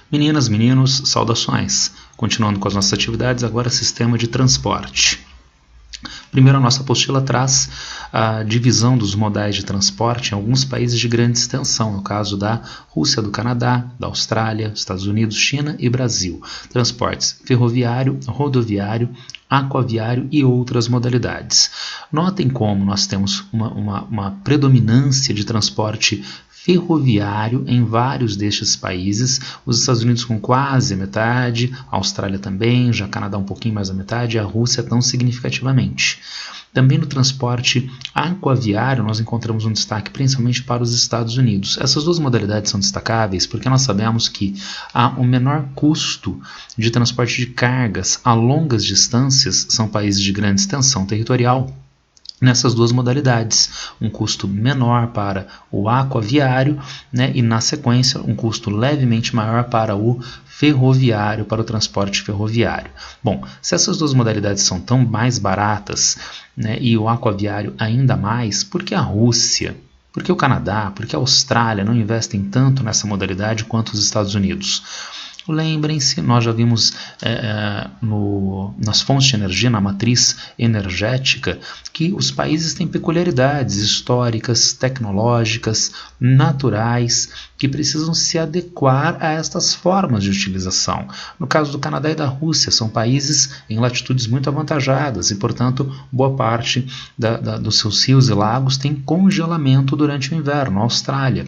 Meninas, meninos, saudações. Continuando com as nossas atividades, agora sistema de transporte. Primeiro, a nossa apostila traz a divisão dos modais de transporte em alguns países de grande extensão, no caso da Rússia, do Canadá, da Austrália, Estados Unidos, China e Brasil. Transportes ferroviário, rodoviário, aquaviário e outras modalidades. Notem como nós temos uma predominância de transporte ferroviário em vários destes países, os Estados Unidos com quase a metade, a Austrália também, já Canadá um pouquinho mais da metade e a Rússia tão significativamente. Também no transporte aquaviário nós encontramos um destaque principalmente para os Estados Unidos. Essas duas modalidades são destacáveis porque nós sabemos que há um menor custo de transporte de cargas a longas distâncias, são países de grande extensão territorial, nessas duas modalidades, um custo menor para o aquaviário, né, e na sequência um custo levemente maior para o ferroviário, para o transporte ferroviário. Bom, se essas duas modalidades são tão mais baratas, né, e o aquaviário ainda mais, por que a Rússia, por que o Canadá, por que a Austrália não investem tanto nessa modalidade quanto os Estados Unidos? Lembrem-se, nós já vimos nas fontes de energia, na matriz energética, que os países têm peculiaridades históricas, tecnológicas, naturais, que precisam se adequar a estas formas de utilização. No caso do Canadá e da Rússia, são países em latitudes muito avantajadas e, portanto, boa parte dos seus rios e lagos tem congelamento durante o inverno. A Austrália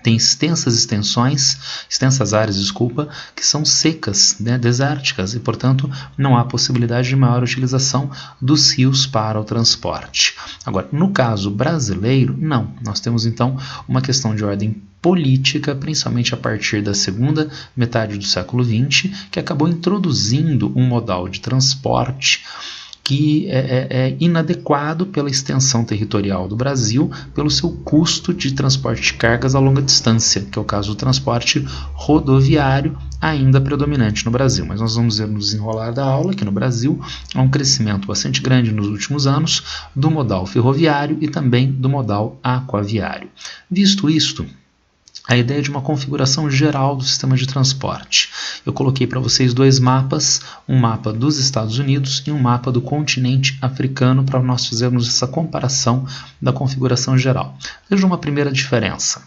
tem extensas áreas, que são secas, né, desérticas, e, portanto, não há possibilidade de maior utilização dos rios para o transporte. Agora, no caso brasileiro, não. Nós temos, então, uma questão de ordem política, principalmente a partir da segunda metade do século XX, que acabou introduzindo um modal de transporte que é inadequado pela extensão territorial do Brasil, pelo seu custo de transporte de cargas a longa distância, que é o caso do transporte rodoviário, ainda predominante no Brasil. Mas nós vamos ver no desenrolar da aula que no Brasil há um crescimento bastante grande nos últimos anos do modal ferroviário e também do modal aquaviário. Visto isto, a ideia de uma configuração geral do sistema de transporte. Eu coloquei para vocês dois mapas, um mapa dos Estados Unidos e um mapa do continente africano, para nós fazermos essa comparação da configuração geral. Veja uma primeira diferença.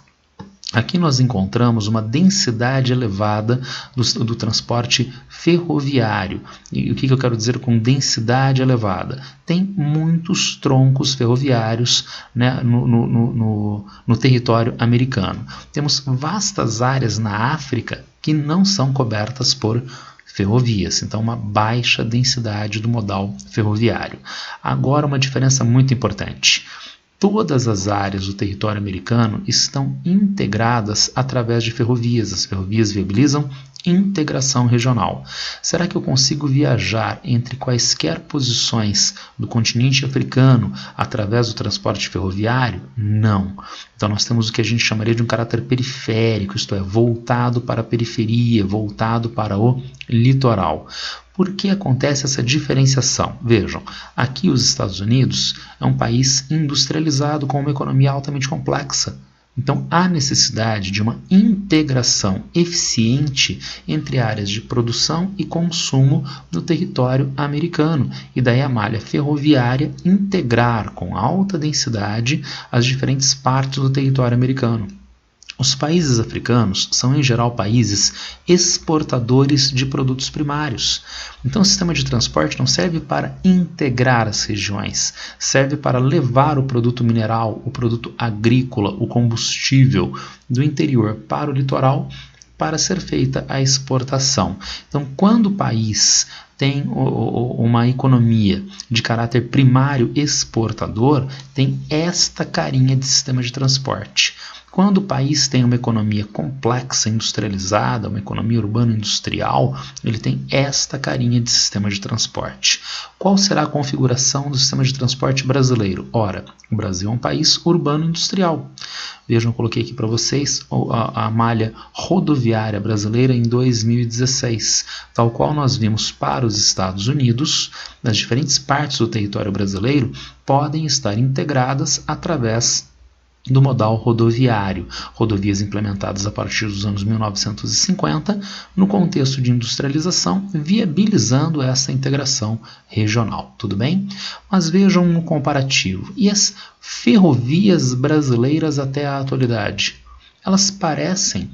Aqui nós encontramos uma densidade elevada do transporte ferroviário. E o que eu quero dizer com densidade elevada? Tem muitos troncos ferroviários, né, no território americano. Temos vastas áreas na África que não são cobertas por ferrovias, então uma baixa densidade do modal ferroviário. Agora, uma diferença muito importante. Todas as áreas do território americano estão integradas através de ferrovias. As ferrovias viabilizam integração regional. Será que eu consigo viajar entre quaisquer posições do continente africano através do transporte ferroviário? Não. Então nós temos o que a gente chamaria de um caráter periférico, isto é, voltado para a periferia, voltado para o litoral. Por que acontece essa diferenciação? Vejam, aqui os Estados Unidos é um país industrializado com uma economia altamente complexa. Então, há necessidade de uma integração eficiente entre áreas de produção e consumo no território americano. E daí a malha ferroviária integrar com alta densidade as diferentes partes do território americano. Os países africanos são, em geral, países exportadores de produtos primários. Então, o sistema de transporte não serve para integrar as regiões, serve para levar o produto mineral, o produto agrícola, o combustível do interior para o litoral para ser feita a exportação. Então, quando o país tem uma economia de caráter primário exportador, tem esta carinha de sistema de transporte. Quando o país tem uma economia complexa, industrializada, uma economia urbano-industrial, ele tem esta carinha de sistema de transporte. Qual será a configuração do sistema de transporte brasileiro? Ora, o Brasil é um país urbano-industrial. Vejam, eu coloquei aqui para vocês a malha rodoviária brasileira em 2016, tal qual nós vimos para os Estados Unidos, nas diferentes partes do território brasileiro, podem estar integradas através do modal rodoviário, rodovias implementadas a partir dos anos 1950, no contexto de industrialização, viabilizando essa integração regional, tudo bem? Mas vejam um comparativo, e as ferrovias brasileiras até a atualidade? Elas parecem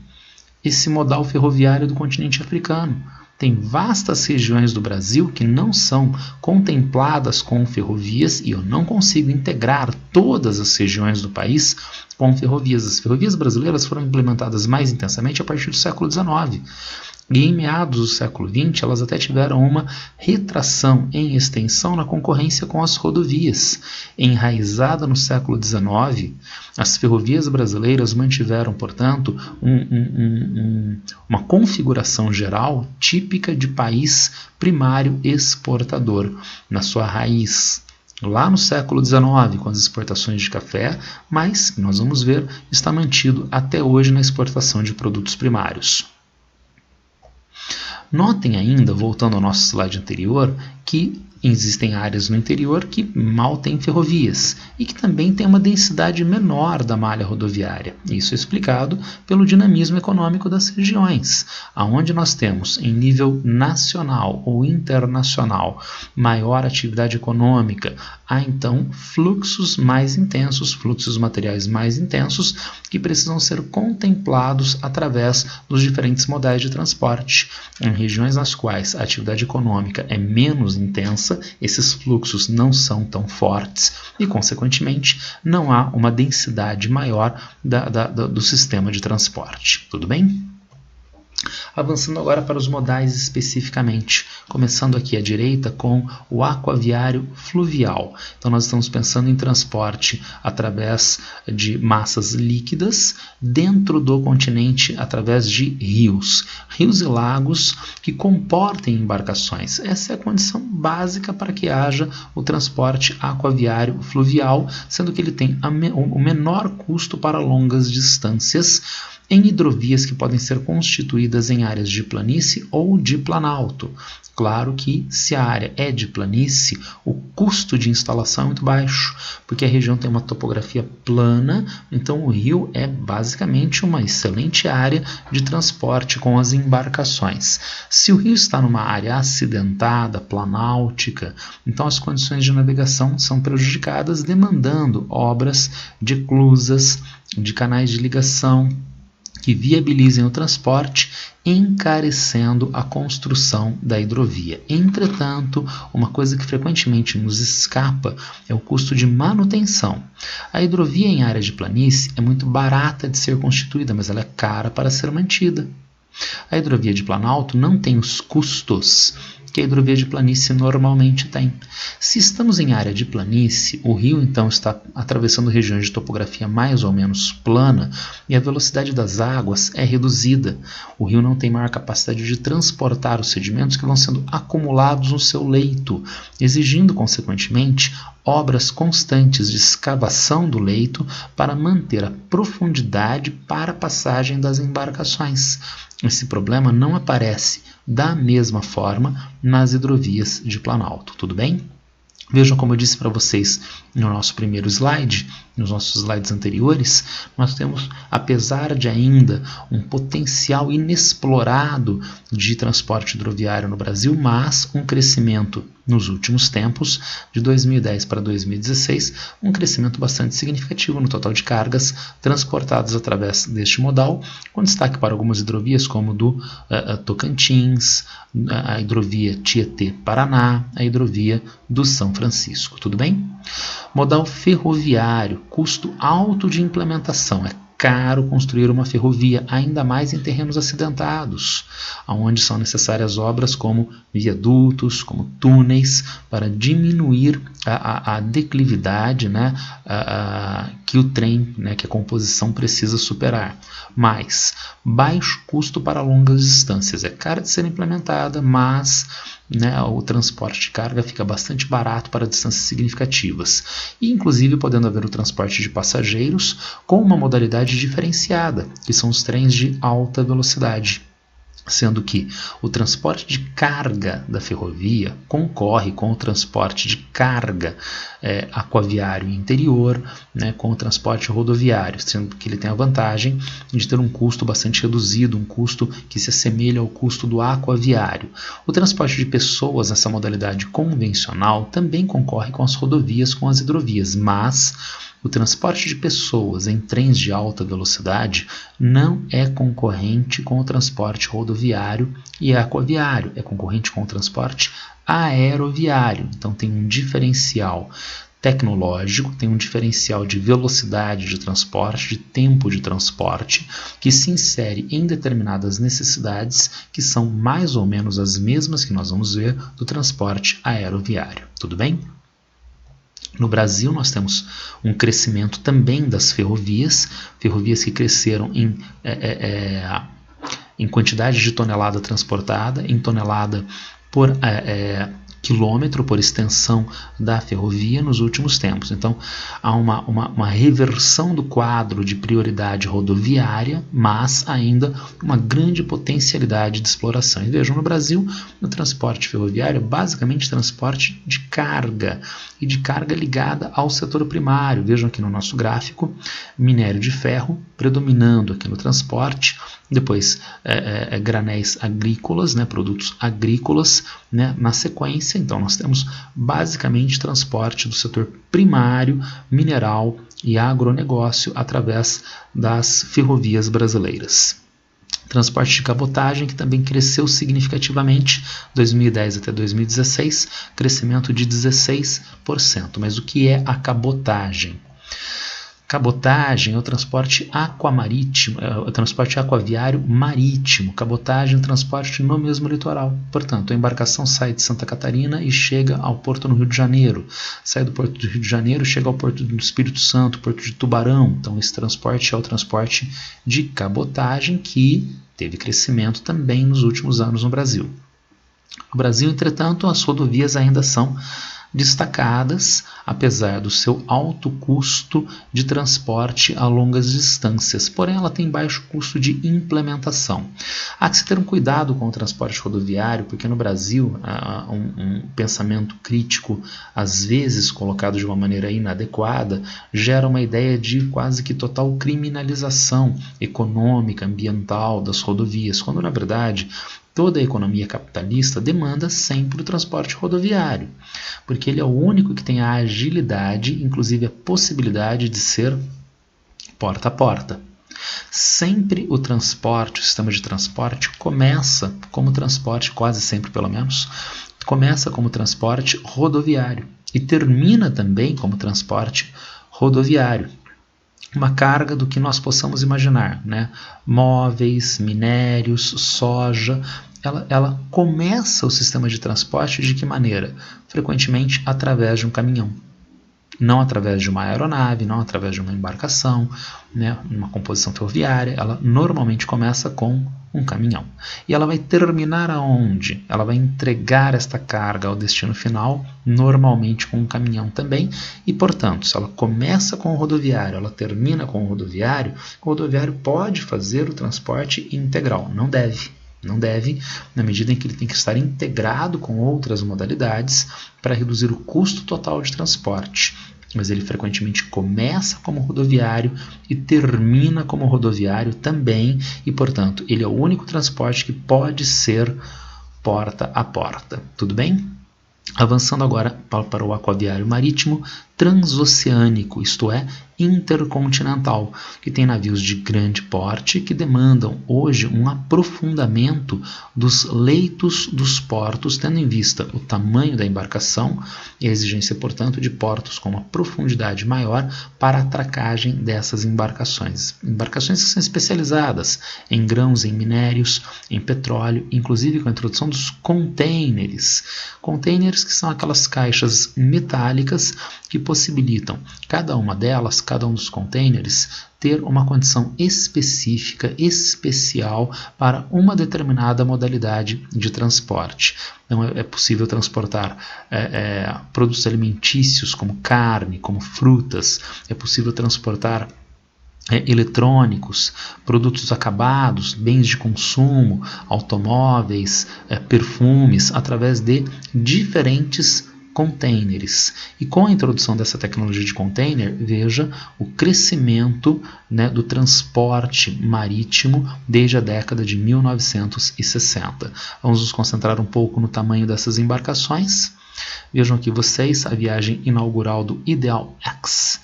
esse modal ferroviário do continente africano. Tem vastas regiões do Brasil que não são contempladas com ferrovias e eu não consigo integrar todas as regiões do país com ferrovias. As ferrovias brasileiras foram implementadas mais intensamente a partir do século XIX. E em meados do século XX, elas até tiveram uma retração em extensão na concorrência com as rodovias. Enraizada no século XIX, as ferrovias brasileiras mantiveram, portanto, uma configuração geral típica de país primário exportador, na sua raiz. Lá no século XIX, com as exportações de café, mas, nós vamos ver, está mantido até hoje na exportação de produtos primários. Notem ainda, voltando ao nosso slide anterior, que existem áreas no interior que mal têm ferrovias e que também têm uma densidade menor da malha rodoviária. Isso é explicado pelo dinamismo econômico das regiões, aonde nós temos, em nível nacional ou internacional, maior atividade econômica, há então fluxos mais intensos, fluxos materiais mais intensos, que precisam ser contemplados através dos diferentes modais de transporte. Em regiões nas quais a atividade econômica é menos intensa, esses fluxos não são tão fortes e, consequentemente, não há uma densidade maior do sistema de transporte. Tudo bem? Avançando agora para os modais especificamente, começando aqui à direita com o aquaviário fluvial. Então nós estamos pensando em transporte através de massas líquidas dentro do continente através de rios e lagos que comportem embarcações. Essa é a condição básica para que haja o transporte aquaviário fluvial, sendo que ele tem o menor custo para longas distâncias, em hidrovias que podem ser constituídas em áreas de planície ou de planalto. Claro que, se a área é de planície, o custo de instalação é muito baixo, porque a região tem uma topografia plana, então o rio é basicamente uma excelente área de transporte com as embarcações. Se o rio está numa área acidentada, planáltica, então as condições de navegação são prejudicadas, demandando obras de eclusas, de canais de ligação, que viabilizem o transporte, encarecendo a construção da hidrovia. Entretanto, uma coisa que frequentemente nos escapa é o custo de manutenção. A hidrovia em área de planície é muito barata de ser constituída, mas ela é cara para ser mantida. A hidrovia de planalto não tem os custos que a hidrovia de planície normalmente tem. Se estamos em área de planície, o rio então está atravessando regiões de topografia mais ou menos plana e a velocidade das águas é reduzida. O rio não tem maior capacidade de transportar os sedimentos que vão sendo acumulados no seu leito, exigindo, consequentemente, obras constantes de escavação do leito para manter a profundidade para a passagem das embarcações. Esse problema não aparece da mesma forma nas hidrovias de planalto, tudo bem? Vejam como eu disse para vocês no nosso primeiro slide, nos nossos slides anteriores, nós temos, apesar de ainda um potencial inexplorado de transporte hidroviário no Brasil, mas um crescimento nos últimos tempos, de 2010 para 2016, um crescimento bastante significativo no total de cargas transportadas através deste modal, com destaque para algumas hidrovias como do Tocantins, a hidrovia Tietê-Paraná, a hidrovia do São Francisco, tudo bem? Modal ferroviário, custo alto de implementação, é caro construir uma ferrovia, ainda mais em terrenos acidentados, onde são necessárias obras como viadutos, como túneis, para diminuir a declividade, né, que o trem, né, que a composição precisa superar. Mas baixo custo para longas distâncias, é cara de ser implementada, mas né, o transporte de carga fica bastante barato para distâncias significativas, e inclusive podendo haver o transporte de passageiros com uma modalidade diferenciada, que são os trens de alta velocidade. sendo que o transporte de carga da ferrovia concorre com o transporte de carga aquaviário interior, né, com o transporte rodoviário, sendo que ele tem a vantagem de ter um custo bastante reduzido, um custo que se assemelha ao custo do aquaviário. O transporte de pessoas nessa modalidade convencional também concorre com as rodovias, com as hidrovias, mas o transporte de pessoas em trens de alta velocidade não é concorrente com o transporte rodoviário e aquaviário, é concorrente com o transporte aeroviário. Então tem um diferencial tecnológico, tem um diferencial de velocidade de transporte, de tempo de transporte, que se insere em determinadas necessidades que são mais ou menos as mesmas que nós vamos ver do transporte aeroviário. Tudo bem? No Brasil, nós temos um crescimento também das ferrovias que cresceram em quantidade de tonelada transportada, em tonelada por quilômetro, por extensão da ferrovia nos últimos tempos. Então, há uma reversão do quadro de prioridade rodoviária, mas ainda uma grande potencialidade de exploração. E vejam, no Brasil, o transporte ferroviário é basicamente transporte de carga, e de carga ligada ao setor primário. Vejam aqui no nosso gráfico, minério de ferro predominando aqui no transporte, depois granéis agrícolas, né, produtos agrícolas, né, na sequência. Então nós temos basicamente transporte do setor primário, mineral e agronegócio através das ferrovias brasileiras. Transporte de cabotagem, que também cresceu significativamente, 2010 até 2016, crescimento de 16%. Mas o que é a cabotagem? Cabotagem é o transporte aquamarítimo, o transporte aquaviário marítimo. Cabotagem é o transporte no mesmo litoral. Portanto, a embarcação sai de Santa Catarina e chega ao porto no Rio de Janeiro. Sai do porto do Rio de Janeiro, chega ao porto do Espírito Santo, porto de Tubarão. Então, esse transporte é o transporte de cabotagem, que teve crescimento também nos últimos anos no Brasil. No Brasil, entretanto, as rodovias ainda são destacadas, apesar do seu alto custo de transporte a longas distâncias, porém ela tem baixo custo de implementação. Há que se ter um cuidado com o transporte rodoviário, porque no Brasil um pensamento crítico, às vezes colocado de uma maneira inadequada, gera uma ideia de quase que total criminalização econômica, ambiental das rodovias, quando na verdade toda a economia capitalista demanda sempre o transporte rodoviário, porque ele é o único que tem a agilidade, inclusive a possibilidade de ser porta a porta. Sempre o transporte, o sistema de transporte começa como transporte, quase sempre pelo menos, começa como transporte rodoviário e termina também como transporte rodoviário. Uma carga do que nós possamos imaginar, né? Móveis, minérios, soja. Ela começa o sistema de transporte de que maneira? Frequentemente através de um caminhão. Não através de uma aeronave, não através de uma embarcação, né, uma composição ferroviária. Ela normalmente começa com um caminhão. E ela vai terminar aonde? Ela vai entregar esta carga ao destino final, normalmente com um caminhão também. E, portanto, se ela começa com o rodoviário, ela termina com o rodoviário pode fazer o transporte integral. Não deve. Não deve, na medida em que ele tem que estar integrado com outras modalidades para reduzir o custo total de transporte. Mas ele frequentemente começa como rodoviário e termina como rodoviário também, e, portanto, ele é o único transporte que pode ser porta a porta. Tudo bem? Avançando agora para o aquaviário marítimo transoceânico, isto é, intercontinental, que tem navios de grande porte que demandam hoje um aprofundamento dos leitos dos portos, tendo em vista o tamanho da embarcação e a exigência, portanto, de portos com uma profundidade maior para a atracagem dessas embarcações. Embarcações que são especializadas em grãos, em minérios, em petróleo, inclusive com a introdução dos containers. Containers que são aquelas caixas metálicas que possibilitam cada uma delas, cada um dos containers, ter uma condição específica, especial para uma determinada modalidade de transporte. Então é possível transportar produtos alimentícios como carne, como frutas, é possível transportar eletrônicos, produtos acabados, bens de consumo, automóveis, perfumes, através de diferentes containers. E com a introdução dessa tecnologia de container, veja o crescimento, né, do transporte marítimo desde a década de 1960. Vamos nos concentrar um pouco no tamanho dessas embarcações. Vejam aqui vocês a viagem inaugural do Ideal X,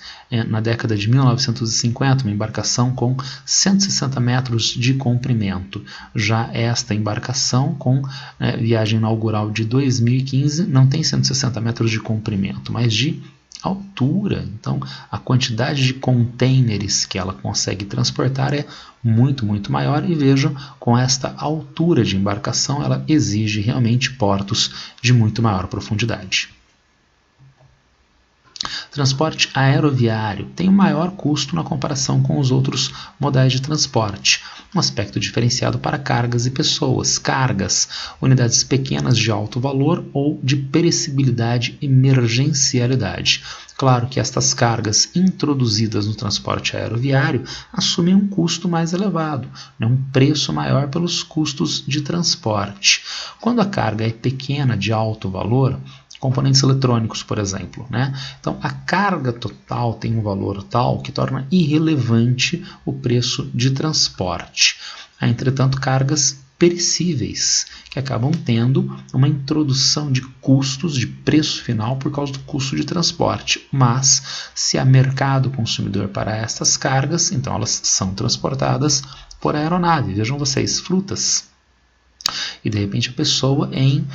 na década de 1950, uma embarcação com 160 metros de comprimento. Já esta embarcação, com viagem inaugural de 2015, não tem 160 metros de comprimento, mas de altura. Então, a quantidade de containers que ela consegue transportar é muito, muito maior. E vejam, com esta altura de embarcação, ela exige realmente portos de muito maior profundidade. Transporte aeroviário tem um maior custo na comparação com os outros modais de transporte. Um aspecto diferenciado para cargas e pessoas. Cargas, unidades pequenas de alto valor ou de perecibilidade e emergencialidade. Claro que estas cargas introduzidas no transporte aeroviário assumem um custo mais elevado, um preço maior pelos custos de transporte. Quando a carga é pequena, de alto valor, componentes eletrônicos, por exemplo, né? Então, a carga total tem um valor tal que torna irrelevante o preço de transporte. Há, entretanto, cargas perecíveis, que acabam tendo uma introdução de custos de preço final por causa do custo de transporte. Mas, se há mercado consumidor para estas cargas, então elas são transportadas por aeronave. Vejam vocês, frutas. E, de repente, a pessoa em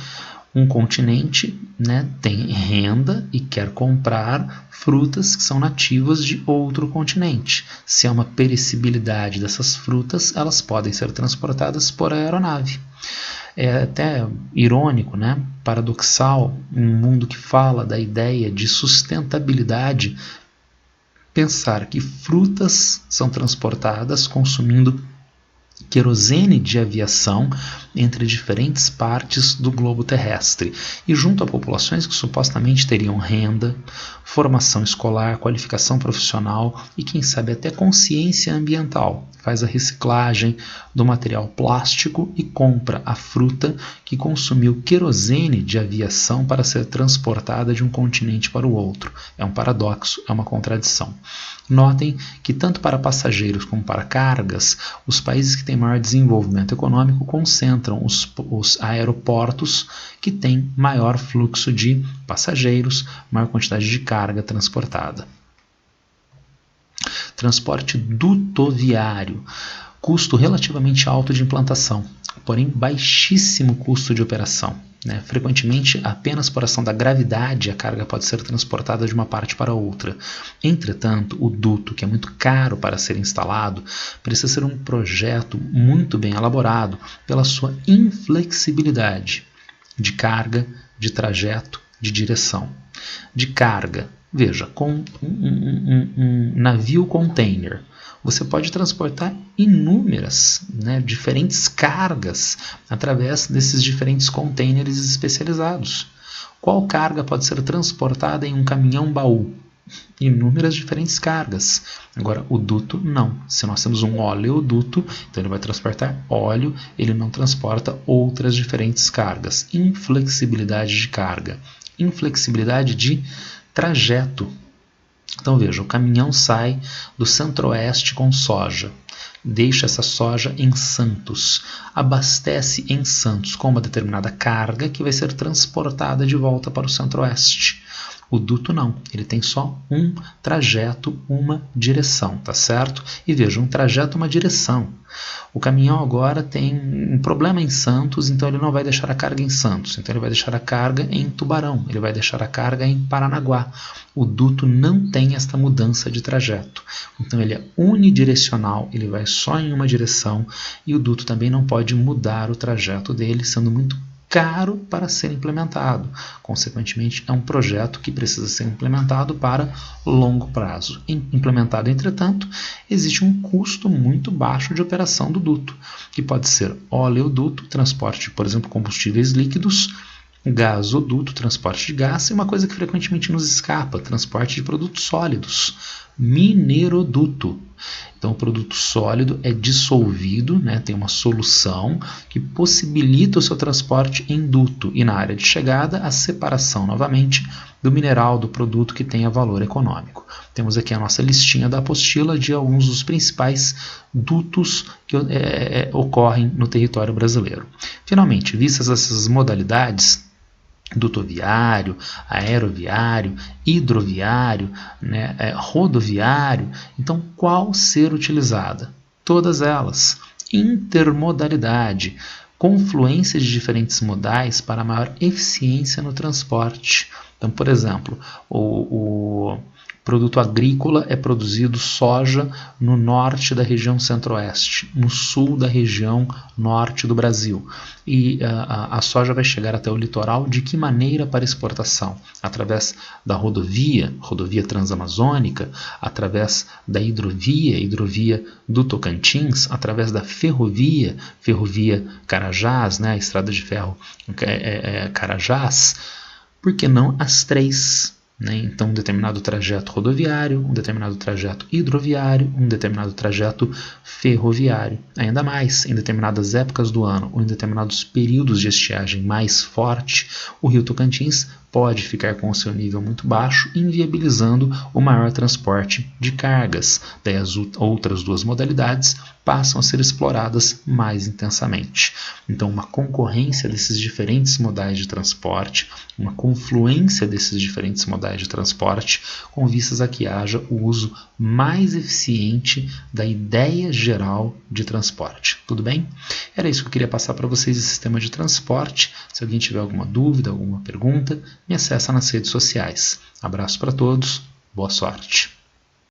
um continente, né, tem renda e quer comprar frutas que são nativas de outro continente. Se há uma perecibilidade dessas frutas, elas podem ser transportadas por aeronave. É até irônico, né, paradoxal, um mundo que fala da ideia de sustentabilidade, pensar que frutas são transportadas consumindo querosene de aviação entre diferentes partes do globo terrestre e junto a populações que supostamente teriam renda, formação escolar, qualificação profissional e quem sabe até consciência ambiental. Faz a reciclagem do material plástico e compra a fruta que consumiu querosene de aviação para ser transportada de um continente para o outro. É um paradoxo, é uma contradição. Notem que tanto para passageiros como para cargas, os países que têm maior desenvolvimento econômico concentram os aeroportos que têm maior fluxo de passageiros, maior quantidade de carga transportada. Transporte dutoviário, custo relativamente alto de implantação, porém baixíssimo custo de operação. Frequentemente, apenas por ação da gravidade a carga pode ser transportada de uma parte para outra. Entretanto, o duto, que é muito caro para ser instalado, precisa ser um projeto muito bem elaborado pela sua inflexibilidade de carga, de trajeto, de direção. De carga, veja, com um navio container, você pode transportar inúmeras, diferentes cargas através desses diferentes containers especializados. Qual carga pode ser transportada em um caminhão-baú? Inúmeras diferentes cargas. Agora, o duto não. Se nós temos um oleoduto, então ele vai transportar óleo, ele não transporta outras diferentes cargas. Inflexibilidade de carga. Inflexibilidade de trajeto. Então veja, o caminhão sai do centro-oeste com soja, deixa essa soja em Santos, abastece em Santos com uma determinada carga que vai ser transportada de volta para o centro-oeste. O duto não, ele tem só um trajeto, uma direção, tá certo? E veja, um trajeto, uma direção. O caminhão agora tem um problema em Santos, então ele não vai deixar a carga em Santos, então ele vai deixar a carga em Tubarão, ele vai deixar a carga em Paranaguá. O duto não tem esta mudança de trajeto, então ele é unidirecional, ele vai só em uma direção e o duto também não pode mudar o trajeto dele, sendo muito caro para ser implementado. Consequentemente, é um projeto que precisa ser implementado para longo prazo. Implementado, entretanto, existe um custo muito baixo de operação do duto, que pode ser oleoduto, transporte de, por exemplo, combustíveis líquidos, gasoduto, transporte de gás, e uma coisa que frequentemente nos escapa, transporte de produtos sólidos, mineroduto. Então, o produto sólido é dissolvido, né, tem uma solução que possibilita o seu transporte em duto e na área de chegada a separação novamente do mineral, do produto que tenha valor econômico. Temos aqui a nossa listinha da apostila de alguns dos principais dutos que ocorrem no território brasileiro. Finalmente, vistas essas modalidades, dutoviário, aeroviário, hidroviário, né, rodoviário, então qual ser utilizada? Todas elas. Intermodalidade, confluência de diferentes modais para maior eficiência no transporte. Então, por exemplo, o produto agrícola é produzido soja no norte da região centro-oeste, no sul da região norte do Brasil. E a soja vai chegar até o litoral de que maneira para exportação? Através da rodovia transamazônica, através da hidrovia do Tocantins, através da ferrovia Carajás, né, a estrada de ferro Carajás. Por que não as três? Então, um determinado trajeto rodoviário, um determinado trajeto hidroviário, um determinado trajeto ferroviário. Ainda mais, em determinadas épocas do ano ou em determinados períodos de estiagem mais forte, o rio Tocantins pode ficar com o seu nível muito baixo, inviabilizando o maior transporte de cargas. Daí as outras duas modalidades passam a ser exploradas mais intensamente. Então, uma concorrência desses diferentes modais de transporte, uma confluência desses diferentes modais de transporte, com vistas a que haja o uso mais eficiente da ideia geral de transporte. Tudo bem? Era isso que eu queria passar para vocês esse sistema de transporte. Se alguém tiver alguma dúvida, alguma pergunta, me acessa nas redes sociais. Abraço para todos, boa sorte!